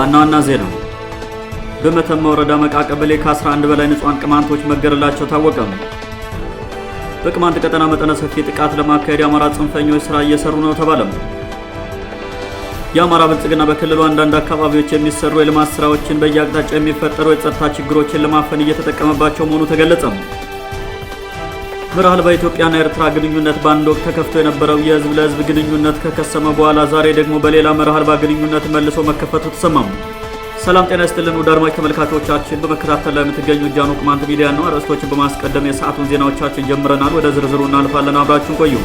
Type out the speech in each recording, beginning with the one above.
ዋና ዜና በመተማ ወረዳ መቃ ቀበሌ ከ11 በላይ ንጹሃን ቅማንቶች መገደላቸው ታወቀ። በቅማንት ቀጠና መጠነ ሰፊ ጥቃት ለማካሄድ የአማራ ጽንፈኞች ስራ እየሰሩ ነው ተባለ። የአማራ ብልጽግና በክልሉ አንዳንድ አካባቢዎች የሚሰሩ የልማት ስራዎችን በየአቅጣጫው የሚፈጠሩ የጸጥታ ችግሮችን ለማፈን እየተጠቀመባቸው መሆኑ ተገለጸ። ምርሃል በኢትዮጵያና ኤርትራ ግንኙነት በአንድ ወቅት ተከፍቶ የነበረው የህዝብ ለህዝብ ግንኙነት ከከሰመ በኋላ ዛሬ ደግሞ በሌላ ምርሃል ግንኙነት መልሶ መከፈቱ ተሰማም። ሰላም ጤና ይስጥልን ውድ አድማጭ ተመልካቾቻችን፣ በመከታተል ላይ የምትገኙ ጃኖ ቅማንት ሚዲያ ነው። አርዕስቶችን በማስቀደም የሰዓቱን ዜናዎቻችን ጀምረናል። ወደ ዝርዝሩ እናልፋለን። አብራችሁን ቆዩ።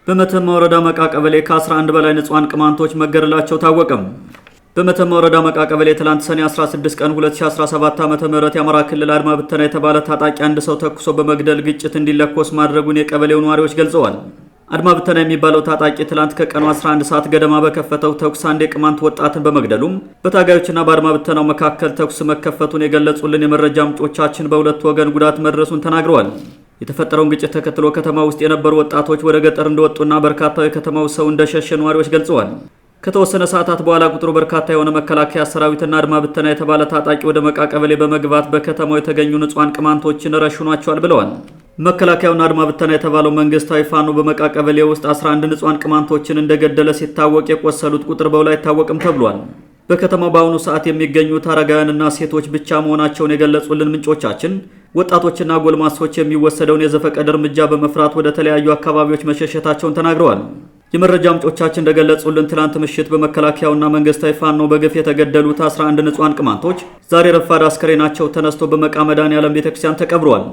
በመተማ ወረዳ መቃ ቀበሌ ከ11 በላይ ንጹሃን ቅማንቶች መገደላቸው ታወቀ። በመተማ ወረዳ መቃ ቀበሌ ትላንት ሰኔ 16 ቀን 2017 ዓ.ም የአማራ ክልል አድማ ብተና የተባለ ታጣቂ አንድ ሰው ተኩሶ በመግደል ግጭት እንዲለኮስ ማድረጉን የቀበሌው ነዋሪዎች ገልጸዋል። አድማ ብተና የሚባለው ታጣቂ ትላንት ከቀኑ 11 ሰዓት ገደማ በከፈተው ተኩስ አንድ የቅማንት ወጣትን በመግደሉም በታጋዮችና በአድማ ብተናው መካከል ተኩስ መከፈቱን የገለጹልን የመረጃ ምንጮቻችን በሁለቱ ወገን ጉዳት መድረሱን ተናግረዋል። የተፈጠረውን ግጭት ተከትሎ ከተማ ውስጥ የነበሩ ወጣቶች ወደ ገጠር እንደወጡና በርካታው የከተማው ሰው እንደሸሸ ነዋሪዎች ገልጸዋል። ከተወሰነ ሰዓታት በኋላ ቁጥሩ በርካታ የሆነ መከላከያ ሰራዊትና አድማ ብተና የተባለ ታጣቂ ወደ መቃ ቀበሌ በመግባት በከተማው የተገኙ ንጹሃን ቅማንቶችን ረሽኗቸዋል ብለዋል። መከላከያውና አድማ ብተና የተባለው መንግስታዊ ፋኖ በመቃ ቀበሌ ውስጥ 11 ንጹሃን ቅማንቶችን እንደገደለ ሲታወቅ የቆሰሉት ቁጥር በውል አይታወቅም ተብሏል። በከተማው በአሁኑ ሰዓት የሚገኙት አረጋውያንና ሴቶች ብቻ መሆናቸውን የገለጹልን ምንጮቻችን ወጣቶችና ጎልማሶች የሚወሰደውን የዘፈቀድ እርምጃ በመፍራት ወደ ተለያዩ አካባቢዎች መሸሸታቸውን ተናግረዋል። የመረጃ ምንጮቻችን እንደገለጹልን ትላንት ምሽት በመከላከያውና መንግስታዊ ፋኖ በግፍ የተገደሉት 11 ንጹሃን ቅማንቶች ዛሬ ረፋድ አስከሬናቸው ተነስቶ በመቃ መድኃኔዓለም ቤተክርስቲያን ተቀብሯል።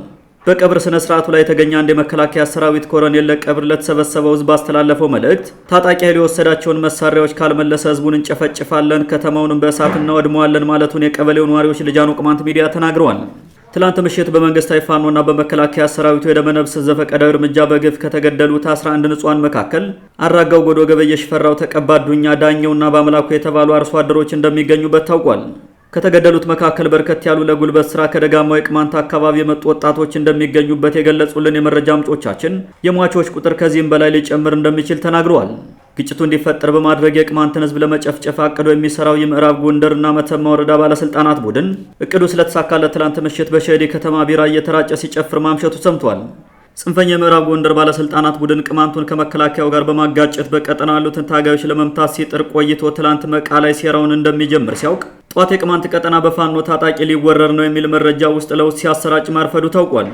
በቀብር ስነ ስርዓቱ ላይ የተገኘ አንድ የመከላከያ ሰራዊት ኮሎኔል ለቀብር ለተሰበሰበው ህዝብ ባስተላለፈው መልእክት ታጣቂ ኃይል የወሰዳቸውን መሳሪያዎች ካልመለሰ ህዝቡን እንጨፈጭፋለን፣ ከተማውንም በእሳት እናወድመዋለን ማለቱን የቀበሌው ነዋሪዎች ለጃኖ ቅማንት ሚዲያ ተናግረዋል። ትላንት ምሽት በመንግስታዊ ፋኖና በመከላከያ ሰራዊቱ የደመነፍስ ዘፈቀዳዊ እርምጃ በግፍ ከተገደሉት 11 ንጹሃን መካከል አራጋው ጎዶ፣ ገበየሽ ፈራው፣ ተቀባዱኛ ዳኘውና በአምላኩ የተባሉ አርሶ አደሮች እንደሚገኙበት ታውቋል። ከተገደሉት መካከል በርከት ያሉ ለጉልበት ስራ ከደጋማው የቅማንት አካባቢ የመጡ ወጣቶች እንደሚገኙበት የገለጹልን የመረጃ ምንጮቻችን የሟቾች ቁጥር ከዚህም በላይ ሊጨምር እንደሚችል ተናግረዋል። ግጭቱ እንዲፈጠር በማድረግ የቅማንትን ህዝብ ለመጨፍጨፍ አቅዶ የሚሰራው የምዕራብ ጎንደርና መተማ ወረዳ ባለስልጣናት ቡድን እቅዱ ስለተሳካለት ትላንት ምሽት በሸዲ ከተማ ቢራ እየተራጨ ሲጨፍር ማምሸቱ ሰምቷል። ጽንፈኛ የምዕራብ ጎንደር ባለስልጣናት ቡድን ቅማንቱን ከመከላከያው ጋር በማጋጨት በቀጠናው ያሉትን ታጋዮች ለመምታት ሲጥር ቆይቶ ትላንት መቃ ላይ ሴራውን እንደሚጀምር ሲያውቅ ጧት የቅማንት ቀጠና በፋኖ ታጣቂ ሊወረር ነው የሚል መረጃ ውስጥ ለውስጥ ሲያሰራጭ ማርፈዱ ታውቋል።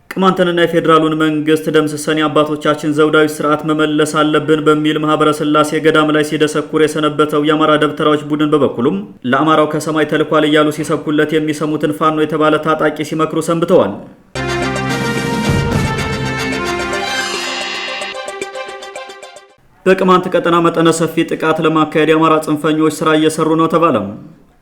ቅማንትንና የፌዴራሉን መንግስት ደምስሰን የአባቶቻችን ዘውዳዊ ስርዓት መመለስ አለብን በሚል ማህበረ ስላሴ ገዳም ላይ ሲደሰኩር የሰነበተው የአማራ ደብተራዎች ቡድን በበኩሉም ለአማራው ከሰማይ ተልኳል እያሉ ሲሰብኩለት የሚሰሙትን ፋኖ የተባለ ታጣቂ ሲመክሩ ሰንብተዋል። በቅማንት ቀጠና መጠነ ሰፊ ጥቃት ለማካሄድ የአማራ ጽንፈኞች ስራ እየሰሩ ነው ተባለም።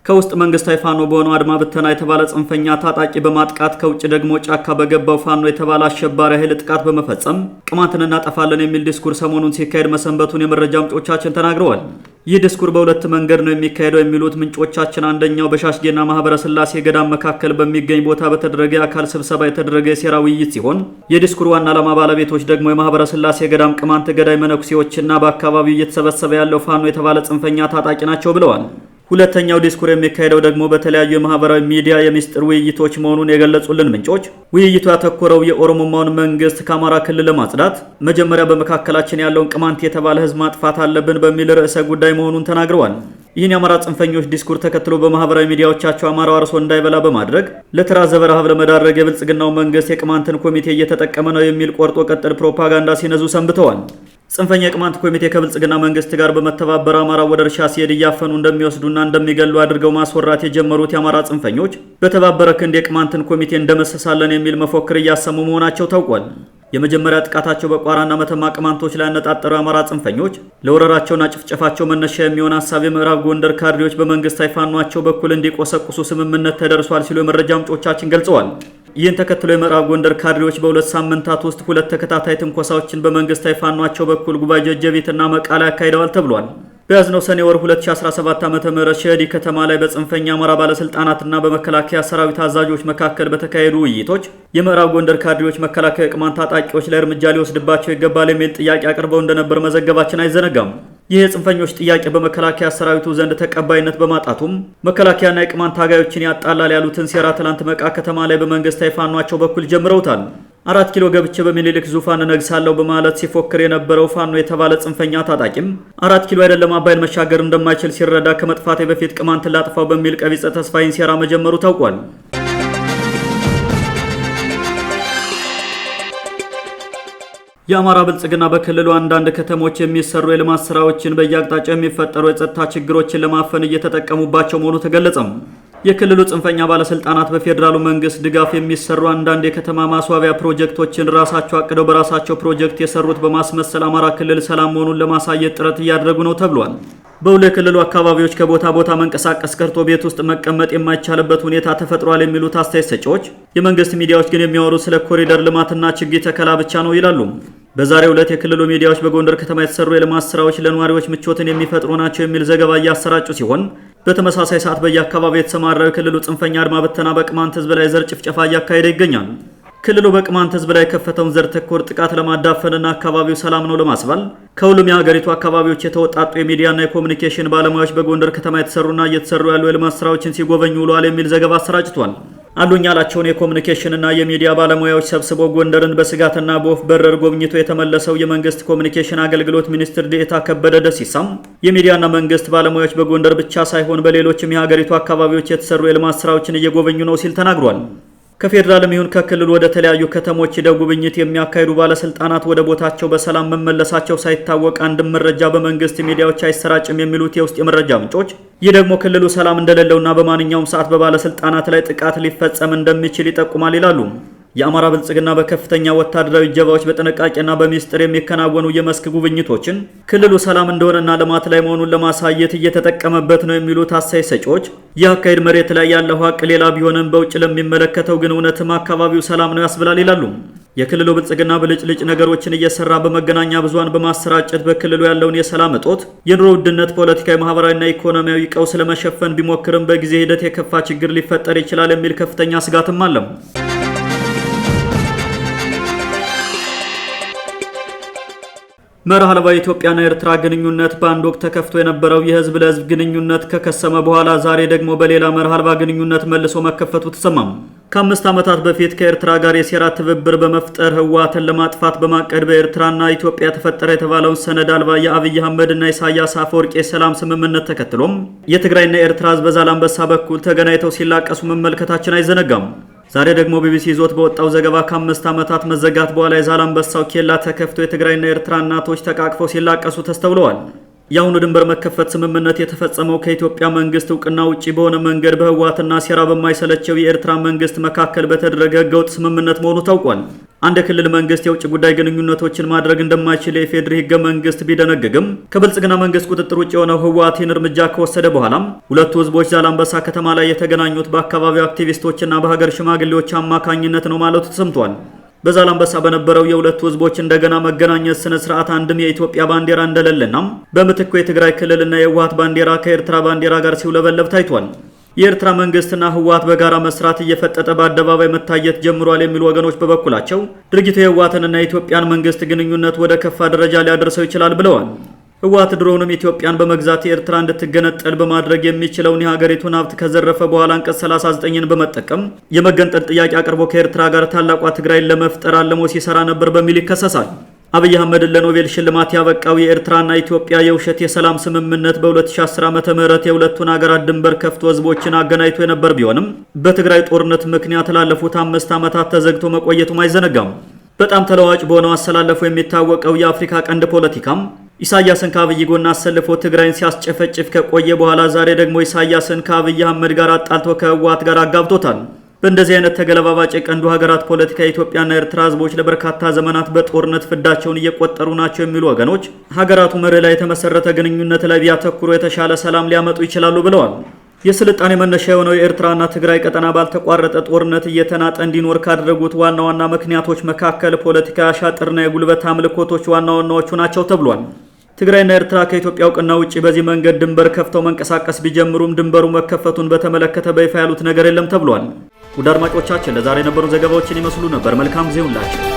ከውስጥ መንግስታዊ ፋኖ በሆነው አድማ ብተና የተባለ ጽንፈኛ ታጣቂ በማጥቃት ከውጭ ደግሞ ጫካ በገባው ፋኖ የተባለ አሸባሪ ኃይል ጥቃት በመፈጸም ቅማንትን እናጠፋለን የሚል ዲስኩር ሰሞኑን ሲካሄድ መሰንበቱን የመረጃ ምንጮቻችን ተናግረዋል። ይህ ዲስኩር በሁለት መንገድ ነው የሚካሄደው የሚሉት ምንጮቻችን አንደኛው በሻሽጌና ማህበረ ስላሴ ገዳም መካከል በሚገኝ ቦታ በተደረገ የአካል ስብሰባ የተደረገ የሴራ ውይይት ሲሆን የዲስኩር ዋና ዓላማ ባለቤቶች ደግሞ የማህበረ ስላሴ ገዳም ቅማንት ገዳይ መነኩሴዎችና በአካባቢው እየተሰበሰበ ያለው ፋኖ የተባለ ጽንፈኛ ታጣቂ ናቸው ብለዋል። ሁለተኛው ዲስኩር የሚካሄደው ደግሞ በተለያዩ የማህበራዊ ሚዲያ የሚስጥር ውይይቶች መሆኑን የገለጹልን ምንጮች ውይይቱ ያተኮረው የኦሮሞማውን መንግስት ከአማራ ክልል ለማጽዳት መጀመሪያ በመካከላችን ያለውን ቅማንት የተባለ ህዝብ ማጥፋት አለብን በሚል ርዕሰ ጉዳይ መሆኑን ተናግረዋል። ይህን የአማራ ጽንፈኞች ዲስኩር ተከትሎ በማህበራዊ ሚዲያዎቻቸው አማራው አርሶ እንዳይበላ በማድረግ ለተራዘበ ረሃብ ለመዳረግ የብልጽግናው መንግስት የቅማንትን ኮሚቴ እየተጠቀመ ነው የሚል ቆርጦ ቀጥል ፕሮፓጋንዳ ሲነዙ ሰንብተዋል። ጽንፈኛ የቅማንት ኮሚቴ ከብልጽግና መንግስት ጋር በመተባበር አማራ ወደ እርሻ ሲሄድ እያፈኑ እንደሚወስዱና እንደሚገሉ አድርገው ማስወራት የጀመሩት የአማራ ጽንፈኞች በተባበረ ክንድ የቅማንትን ኮሚቴ እንደመሰሳለን የሚል መፎክር እያሰሙ መሆናቸው ታውቋል። የመጀመሪያ ጥቃታቸው በቋራና መተማ ቅማንቶች ላይ ያነጣጠሩ የአማራ ጽንፈኞች ለወረራቸውና ጭፍጨፋቸው መነሻ የሚሆን ሐሳብ የምዕራብ ጎንደር ካድሬዎች በመንግስታዊ ፋኗቸው በኩል እንዲቆሰቁሱ ስምምነት ተደርሷል ሲሉ የመረጃ ምንጮቻችን ገልጸዋል። ይህን ተከትሎ የምዕራብ ጎንደር ካድሬዎች በሁለት ሳምንታት ውስጥ ሁለት ተከታታይ ትንኮሳዎችን በመንግስታዊ ፋኗቸው በኩል ጉባኤ ጀጀቢትና መቃ ላይ አካሂደዋል ተብሏል። በያዝነው ሰኔ ወር 2017 ዓ.ም ሸዲ ከተማ ላይ በጽንፈኛ አማራ ባለስልጣናትና በመከላከያ ሰራዊት አዛዦች መካከል በተካሄዱ ውይይቶች የምዕራብ ጎንደር ካድሬዎች መከላከያ ቅማንት ታጣቂዎች ላይ እርምጃ ሊወስድባቸው ይገባል የሚል ጥያቄ አቅርበው እንደነበር መዘገባችን አይዘነጋም። ይህ የጽንፈኞች ጥያቄ በመከላከያ ሰራዊቱ ዘንድ ተቀባይነት በማጣቱም መከላከያና የቅማንት ታጋዮችን ያጣላል ያሉትን ሴራ ትላንት መቃ ከተማ ላይ በመንግስታዊ ፋኗቸው በኩል ጀምረውታል። 4 ኪሎ ገብቼ በሚኒልክ ዙፋን ነግሳለሁ በማለት ሲፎክር የነበረው ፋኖ የተባለ ጽንፈኛ ታጣቂም 4 ኪሎ አይደለም አባይን መሻገር እንደማይችል ሲረዳ ከመጥፋቴ በፊት ቅማንትን ላጥፋው በሚል ቀቢጸ ተስፋይን ሴራ መጀመሩ ታውቋል። የአማራ ብልጽግና በክልሉ አንዳንድ ከተሞች የሚሰሩ የልማት ስራዎችን በየአቅጣጫው የሚፈጠሩ የጸጥታ ችግሮችን ለማፈን እየተጠቀሙባቸው መሆኑ ተገለጸም። የክልሉ ጽንፈኛ ባለስልጣናት በፌዴራሉ መንግስት ድጋፍ የሚሰሩ አንዳንድ የከተማ ማስዋቢያ ፕሮጀክቶችን ራሳቸው አቅደው በራሳቸው ፕሮጀክት የሰሩት በማስመሰል አማራ ክልል ሰላም መሆኑን ለማሳየት ጥረት እያደረጉ ነው ተብሏል። በሁሉ የክልሉ አካባቢዎች ከቦታ ቦታ መንቀሳቀስ ቀርቶ ቤት ውስጥ መቀመጥ የማይቻልበት ሁኔታ ተፈጥሯል የሚሉት አስተያየት ሰጪዎች፣ የመንግስት ሚዲያዎች ግን የሚያወሩት ስለ ኮሪደር ልማትና ችግኝ ተከላ ብቻ ነው ይላሉ። በዛሬው ዕለት የክልሉ ሚዲያዎች በጎንደር ከተማ የተሰሩ የልማት ስራዎች ለነዋሪዎች ምቾትን የሚፈጥሩ ናቸው የሚል ዘገባ እያሰራጩ ሲሆን በተመሳሳይ ሰዓት በየአካባቢው የተሰማራው የክልሉ ጽንፈኛ አድማ በተና በቅማንት ህዝብ ላይ ዘር ጭፍጨፋ እያካሄደ ይገኛል። ክልሉ በቅማንት ህዝብ ላይ የከፈተውን ዘር ተኮር ጥቃት ለማዳፈንና አካባቢው ሰላም ነው ለማስባል ከሁሉም የሀገሪቱ አካባቢዎች የተወጣጡ የሚዲያና የኮሙኒኬሽን ባለሙያዎች በጎንደር ከተማ የተሰሩና እየተሰሩ ያሉ የልማት ስራዎችን ሲጎበኙ ውለዋል የሚል ዘገባ አሰራጭቷል። አሉኝ ያላቸውን የኮሙኒኬሽንና የሚዲያ ባለሙያዎች ሰብስቦ ጎንደርን በስጋትና በወፍ በረር ጎብኝቶ የተመለሰው የመንግስት ኮሙኒኬሽን አገልግሎት ሚኒስትር ዴኤታ ከበደ ደሲሳም የሚዲያና መንግስት ባለሙያዎች በጎንደር ብቻ ሳይሆን በሌሎችም የሀገሪቱ አካባቢዎች የተሰሩ የልማት ስራዎችን እየጎበኙ ነው ሲል ተናግሯል። ከፌዴራልም ይሁን ከክልሉ ወደ ተለያዩ ከተሞች ሄደው ጉብኝት የሚያካሂዱ ባለስልጣናት ወደ ቦታቸው በሰላም መመለሳቸው ሳይታወቅ አንድም መረጃ በመንግስት ሚዲያዎች አይሰራጭም የሚሉት የውስጥ የመረጃ ምንጮች፣ ይህ ደግሞ ክልሉ ሰላም እንደሌለውና በማንኛውም ሰዓት በባለስልጣናት ላይ ጥቃት ሊፈጸም እንደሚችል ይጠቁማል ይላሉ። የአማራ ብልጽግና በከፍተኛ ወታደራዊ እጀባዎች በጥንቃቄና በሚስጥር የሚከናወኑ የመስክ ጉብኝቶችን ክልሉ ሰላም እንደሆነና ልማት ላይ መሆኑን ለማሳየት እየተጠቀመበት ነው የሚሉት አስተያየት ሰጪዎች፣ ይህ አካሄድ መሬት ላይ ያለው ሀቅ ሌላ ቢሆንም በውጭ ለሚመለከተው ግን እውነትም አካባቢው ሰላም ነው ያስብላል ይላሉ። የክልሉ ብልጽግና ብልጭልጭ ነገሮችን እየሰራ በመገናኛ ብዙሃን በማሰራጨት በክልሉ ያለውን የሰላም እጦት፣ የኑሮ ውድነት፣ ፖለቲካዊ፣ ማህበራዊና ኢኮኖሚያዊ ቀውስ ለመሸፈን ቢሞክርም በጊዜ ሂደት የከፋ ችግር ሊፈጠር ይችላል የሚል ከፍተኛ ስጋትም አለው። መርህ አልባ የኢትዮጵያና ኤርትራ ግንኙነት በአንድ ወቅት ተከፍቶ የነበረው የህዝብ ለህዝብ ግንኙነት ከከሰመ በኋላ ዛሬ ደግሞ በሌላ መርህ አልባ ግንኙነት መልሶ መከፈቱ ተሰማም። ከ5 ዓመታት በፊት ከኤርትራ ጋር የሴራ ትብብር በመፍጠር ህወሓትን ለማጥፋት በማቀድ በኤርትራና ኢትዮጵያ ተፈጠረ የተባለውን ሰነድ አልባ የአብይ አህመድና ኢሳያስ አፈወርቂ የሰላም ስምምነት ተከትሎም የትግራይና የኤርትራ ህዝብ በዛላምበሳ በኩል ተገናኝተው ሲላቀሱ መመልከታችን አይዘነጋም። ዛሬ ደግሞ ቢቢሲ ይዞት በወጣው ዘገባ ከ5 ዓመታት መዘጋት በኋላ የዛላምበሳው ኬላ ተከፍቶ የትግራይና የኤርትራ እናቶች ተቃቅፈው ሲላቀሱ ተስተውለዋል። የአሁኑ ድንበር መከፈት ስምምነት የተፈጸመው ከኢትዮጵያ መንግስት እውቅና ውጪ በሆነ መንገድ በህወሓትና ሴራ በማይሰለቸው የኤርትራ መንግስት መካከል በተደረገ ህገወጥ ስምምነት መሆኑ ታውቋል። አንድ የክልል መንግስት የውጭ ጉዳይ ግንኙነቶችን ማድረግ እንደማይችል የኢፌዴሪ ህገ መንግስት ቢደነግግም ከብልጽግና መንግስት ቁጥጥር ውጭ የሆነው ህወሓትን እርምጃ ከወሰደ በኋላም ሁለቱ ህዝቦች ዛላምበሳ ከተማ ላይ የተገናኙት በአካባቢው አክቲቪስቶችና በሀገር ሽማግሌዎች አማካኝነት ነው ማለቱ ተሰምቷል። በዛላምበሳ በነበረው የሁለቱ ህዝቦች እንደገና መገናኘት ስነ ስርዓት አንድም የኢትዮጵያ ባንዲራ እንደሌለና በምትኩ የትግራይ ክልልና የህወሓት ባንዲራ ከኤርትራ ባንዲራ ጋር ሲውለበለብ ታይቷል። የኤርትራ መንግስትና ህወሓት በጋራ መስራት እየፈጠጠ በአደባባይ መታየት ጀምሯል የሚሉ ወገኖች በበኩላቸው ድርጊቱ የህወሓትንና የኢትዮጵያን መንግስት ግንኙነት ወደ ከፋ ደረጃ ሊያደርሰው ይችላል ብለዋል። ህወሓት ድሮውንም ኢትዮጵያን በመግዛት ኤርትራ እንድትገነጠል በማድረግ የሚችለውን የሀገሪቱን ሀብት ከዘረፈ በኋላ አንቀጽ 39ን በመጠቀም የመገንጠል ጥያቄ አቅርቦ ከኤርትራ ጋር ታላቋ ትግራይን ለመፍጠር አልሞ ሲሰራ ነበር በሚል ይከሰሳል። አብይ አህመድን ለኖቤል ሽልማት ያበቃው የኤርትራና ኢትዮጵያ የውሸት የሰላም ስምምነት በ2010 ዓ.ም የሁለቱን ሀገራት ድንበር ከፍቶ ህዝቦችን አገናኝቶ የነበር ቢሆንም በትግራይ ጦርነት ምክንያት ላለፉት 5 ዓመታት ተዘግቶ መቆየቱም አይዘነጋም። በጣም ተለዋጭ በሆነው አሰላለፉ የሚታወቀው የአፍሪካ ቀንድ ፖለቲካም ኢሳያስን ከአብይ ጎን አሰልፎ ትግራይን ሲያስጨፈጭፍ ከቆየ በኋላ ዛሬ ደግሞ ኢሳያስን ከአብይ አህመድ ጋር አጣልቶ ከህወሓት ጋር አጋብቶታል። በእንደዚህ አይነት ተገለባባጭ የቀንዱ ሀገራት ፖለቲካ የኢትዮጵያና ኤርትራ ህዝቦች ለበርካታ ዘመናት በጦርነት ፍዳቸውን እየቆጠሩ ናቸው የሚሉ ወገኖች ሀገራቱ መርህ ላይ የተመሰረተ ግንኙነት ላይ ቢያተኩሩ የተሻለ ሰላም ሊያመጡ ይችላሉ ብለዋል። የስልጣኔ መነሻ የሆነው የኤርትራና ትግራይ ቀጠና ባልተቋረጠ ጦርነት እየተናጠ እንዲኖር ካደረጉት ዋና ዋና ምክንያቶች መካከል ፖለቲካዊ አሻጥርና የጉልበት አምልኮቶች ዋና ዋናዎቹ ናቸው ተብሏል። ትግራይና ኤርትራ ከኢትዮጵያ እውቅና ውጪ በዚህ መንገድ ድንበር ከፍተው መንቀሳቀስ ቢጀምሩም ድንበሩ መከፈቱን በተመለከተ በይፋ ያሉት ነገር የለም ተብሏል። ውድ አድማጮቻችን ለዛሬ የነበሩ ዘገባዎችን ይመስሉ ነበር። መልካም ጊዜ ሁላችሁ